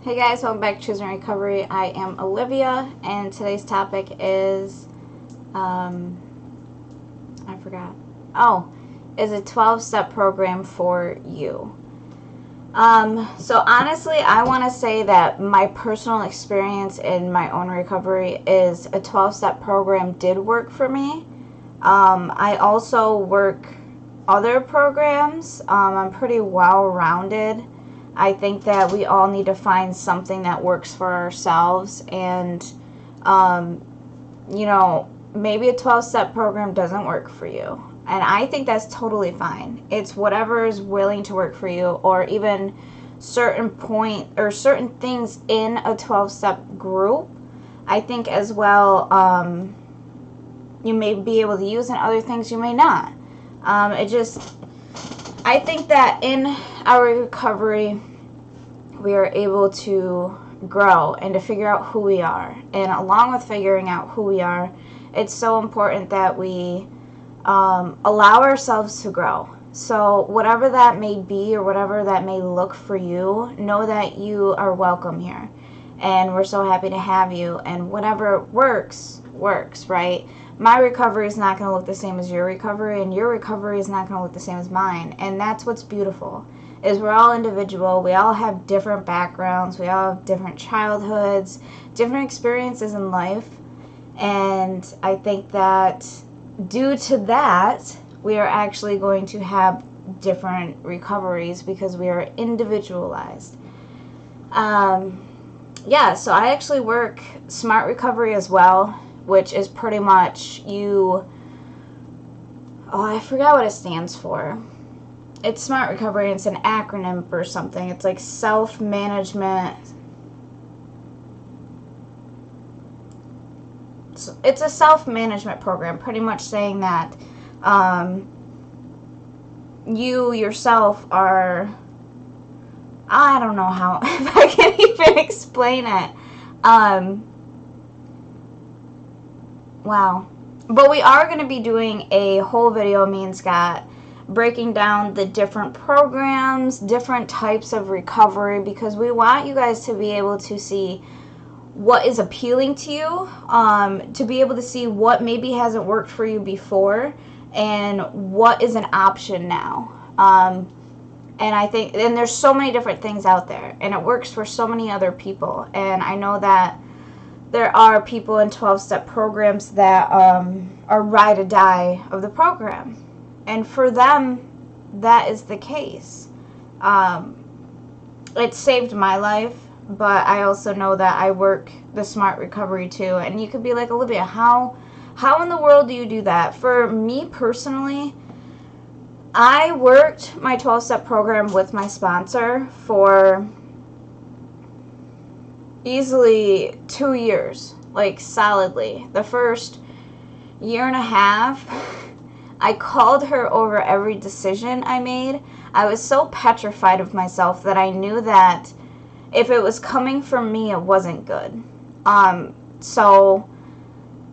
Hey guys, welcome back to Choosing Recovery. I am Olivia, and today's topic is, I forgot. Oh, is a 12-step program for you. So honestly, I want to say that my personal experience in my own recovery is a 12-step program did work for me. I also work other programs. I'm pretty well-rounded. I think that we all need to find something that works for ourselves, and maybe a 12-step program doesn't work for you, and I think that's totally fine. It's whatever is willing to work for you, or even certain things in a 12-step group. I think as well, you may be able to use, and other things you may not. I think that in our recovery, we are able to grow and to figure out who we are. And along with figuring out who we are, it's so important that we allow ourselves to grow. So whatever that may be, or whatever that may look for you, know that you are welcome here. And we're so happy to have you. And whatever works, right? My recovery is not going to look the same as your recovery, and your recovery is not going to look the same as mine. And that's what's beautiful, is we're all individual. We all have different backgrounds. We all have different childhoods, different experiences in life. And I think that due to that, we are actually going to have different recoveries because we are individualized. So I actually work Smart Recovery as well, which is pretty much I forgot what it stands for. It's Smart Recovery, and it's an acronym for something. It's like self-management. It's a self-management program, pretty much saying that you yourself are, I don't know how, if I can even explain it. Wow. But we are going to be doing a whole video, me and Scott, breaking down the different programs, different types of recovery, because we want you guys to be able to see what is appealing to you, to be able to see what maybe hasn't worked for you before, and what is an option now. And I think, and there's so many different things out there, and it works for so many other people. And I know that there are people in 12-step programs that are ride or die of the program. And for them, that is the case. It saved my life, but I also know that I work the Smart Recovery too. And you could be like, Olivia, how in the world do you do that? For me personally, I worked my 12-step program with my sponsor for easily 2 years, like solidly. The first year and a half, I called her over every decision I made. I was so petrified of myself that I knew that if it was coming from me, it wasn't good. So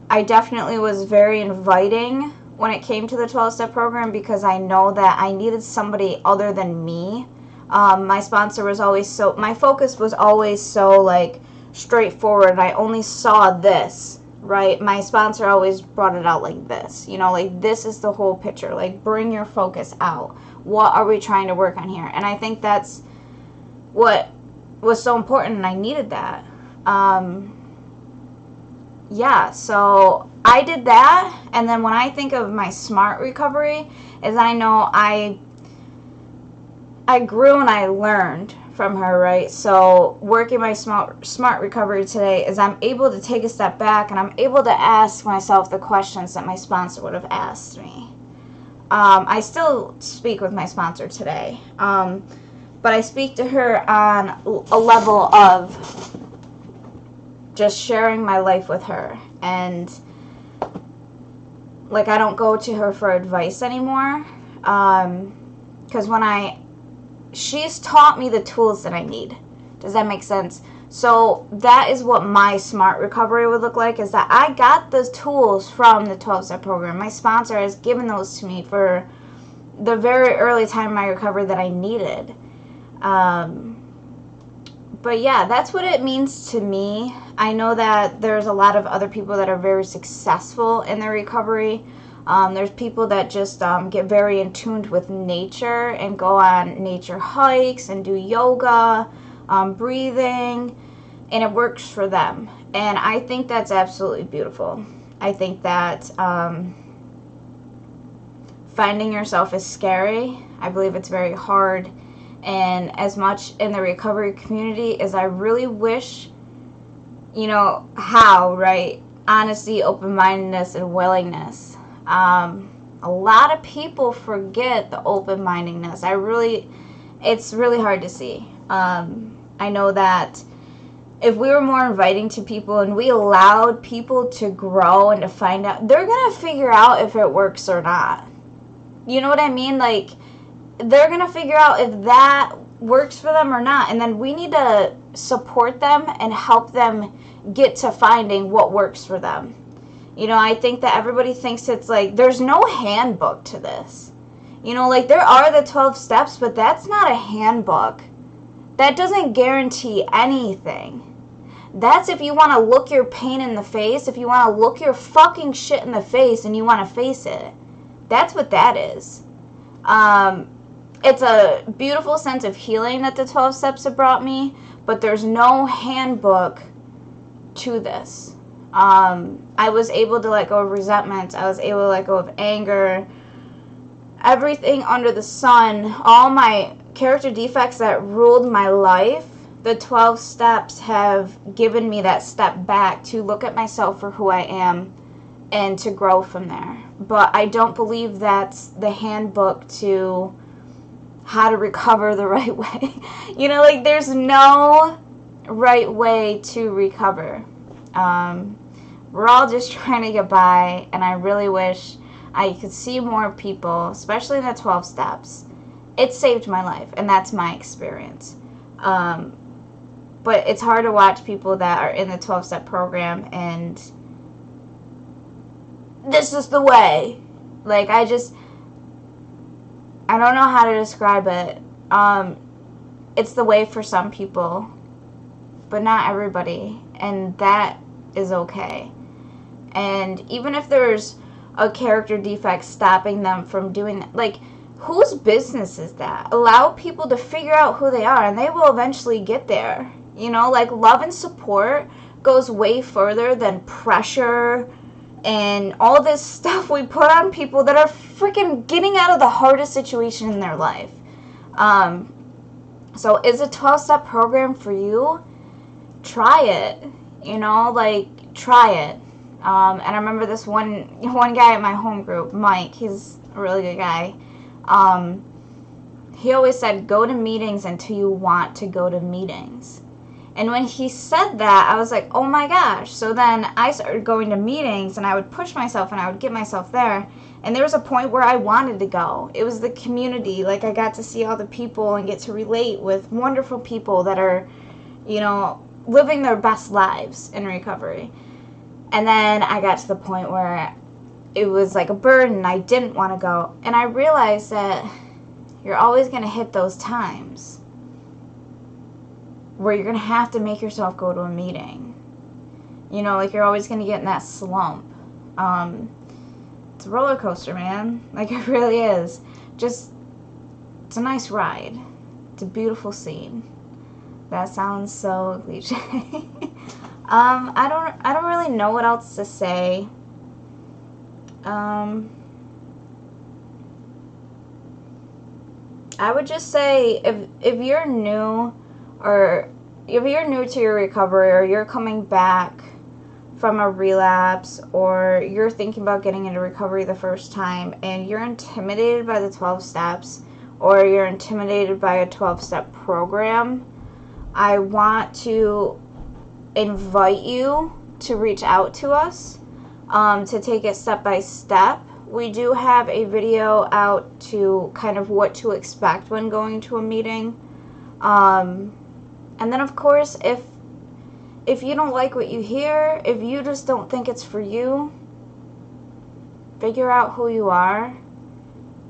I definitely was very inviting when it came to the 12-step program, because I know that I needed somebody other than me. My sponsor was always my focus was always so like straightforward. I only saw this, right? My sponsor always brought it out like this, like this is the whole picture, like bring your focus out. What are we trying to work on here? And I think that's what was so important, and I needed that. So I did that, and then when I think of my Smart Recovery, is I know I grew and I learned from her, right? So working my Smart Recovery today is I'm able to take a step back, and I'm able to ask myself the questions that my sponsor would have asked me. I still speak with my sponsor today, but I speak to her on a level of just sharing my life with her. And like, I don't go to her for advice anymore, because she's taught me the tools that I need. Does that make sense? So that is what my Smart Recovery would look like, is that I got those tools from the 12-step program. My sponsor has given those to me for the very early time in my recovery that I needed. But yeah, that's what it means to me. I know that there's a lot of other people that are very successful in their recovery. There's people that just get very in tune with nature and go on nature hikes and do yoga, breathing, and it works for them. And I think that's absolutely beautiful. I think that finding yourself is scary. I believe it's very hard. And as much in the recovery community as I really wish, you know, how, right? Honesty, open-mindedness, and willingness. A lot of people forget the open-mindedness. It's really hard to see. I know that if we were more inviting to people and we allowed people to grow and to find out, they're going to figure out if it works or not. You know what I mean? Like, they're going to figure out if that works for them or not. And then we need to support them and help them get to finding what works for them. You know, I think that everybody thinks it's like, there's no handbook to this. You know, like, there are the 12 steps, but that's not a handbook. That doesn't guarantee anything. That's if you want to look your pain in the face, if you want to look your fucking shit in the face and you want to face it. That's what that is. It's a beautiful sense of healing that the 12 steps have brought me, but there's no handbook to this. I was able to let go of resentment. I was able to let go of anger. Everything under the sun, all my character defects that ruled my life, the 12 steps have given me that step back to look at myself for who I am and to grow from there. But I don't believe that's the handbook to how to recover the right way. You know, like, there's no right way to recover. We're all just trying to get by, and I really wish I could see more people, especially in the 12 steps. It saved my life, and that's my experience. But it's hard to watch people that are in the 12-step program and this is the way. Like, I don't know how to describe it. It's the way for some people, but not everybody, and that is okay. And even if there's a character defect stopping them from doing that, like, whose business is that? Allow people to figure out who they are, and they will eventually get there. You know, like, love and support goes way further than pressure and all this stuff we put on people that are freaking getting out of the hardest situation in their life. So is a 12-step program for you? Try it. You know, like, try it. And I remember this one guy at my home group, Mike, he's a really good guy. He always said, go to meetings until you want to go to meetings. And when he said that, I was like, oh my gosh. So then I started going to meetings, and I would push myself, and I would get myself there. And there was a point where I wanted to go. It was the community. Like, I got to see all the people and get to relate with wonderful people that are, you know, living their best lives in recovery. And then I got to the point where it was like a burden. I didn't want to go. And I realized that you're always going to hit those times where you're going to have to make yourself go to a meeting. You know, like, you're always going to get in that slump. It's a roller coaster, man. Like, it really is. Just, it's a nice ride. It's a beautiful scene. That sounds so cliche. I don't really know what else to say. I would just say, if you're new, or if you're new to your recovery, or you're coming back from a relapse, or you're thinking about getting into recovery the first time, and you're intimidated by the 12 steps, or you're intimidated by a 12-step program, I want to invite you to reach out to us, to take it step by step. We do have a video out to kind of what to expect when going to a meeting. And then, of course, if you don't like what you hear, if you just don't think it's for you, figure out who you are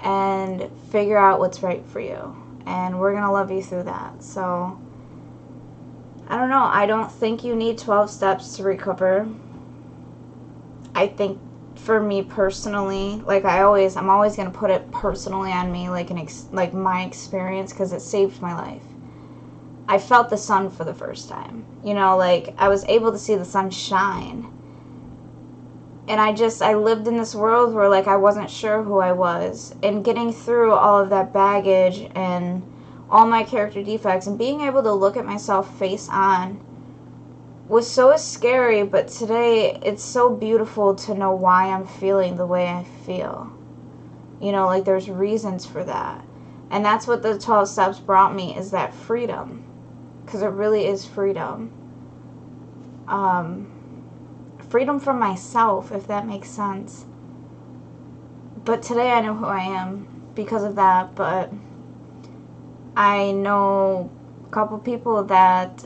and figure out what's right for you. And we're going to love you through that. So, I don't know. I don't think you need 12 steps to recover. I think for me personally, like I'm always going to put it personally on me, like like my experience, because it saved my life. I felt the sun for the first time. You know, like I was able to see the sun shine. And I lived in this world where like I wasn't sure who I was. And getting through all of that baggage and all my character defects and being able to look at myself face on was so scary, but today it's so beautiful to know why I'm feeling the way I feel. You know, like there's reasons for that. And that's what the 12 steps brought me, is that freedom. Because it really is freedom. Freedom from myself, if that makes sense. But today I know who I am because of that. But I know a couple people that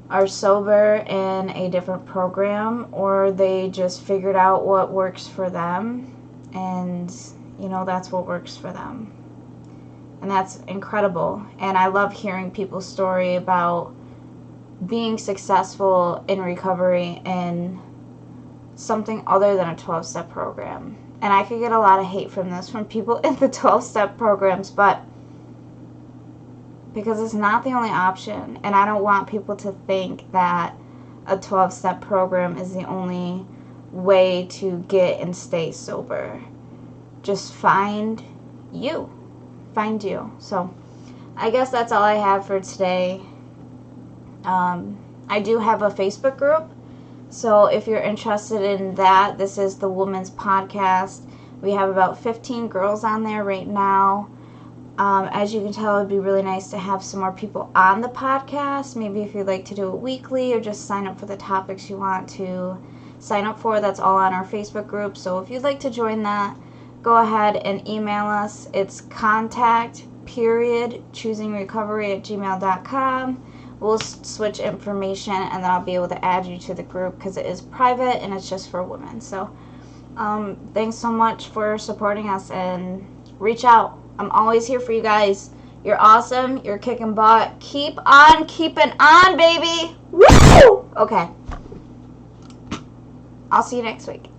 are sober in a different program, or they just figured out what works for them, and you know, that's what works for them. And that's incredible. And I love hearing people's story about being successful in recovery in something other than a 12-step program. And I could get a lot of hate from this from people in the 12-step programs, but because it's not the only option. And I don't want people to think that a 12-step program is the only way to get and stay sober. Just find you. Find you. So I guess that's all I have for today. I do have a Facebook group, so if you're interested in that, this is the Woman's Podcast. We have about 15 girls on there right now. As you can tell, it'd be really nice to have some more people on the podcast. Maybe if you'd like to do it weekly, or just sign up for the topics you want to sign up for. That's all on our Facebook group. So if you'd like to join that, go ahead and email us. It's contact.choosingrecovery@gmail.com. We'll switch information, and then I'll be able to add you to the group, because it is private and it's just for women. So thanks so much for supporting us, and reach out. I'm always here for you guys. You're awesome. You're kicking butt. Keep on keeping on, baby. Woo! Okay. I'll see you next week.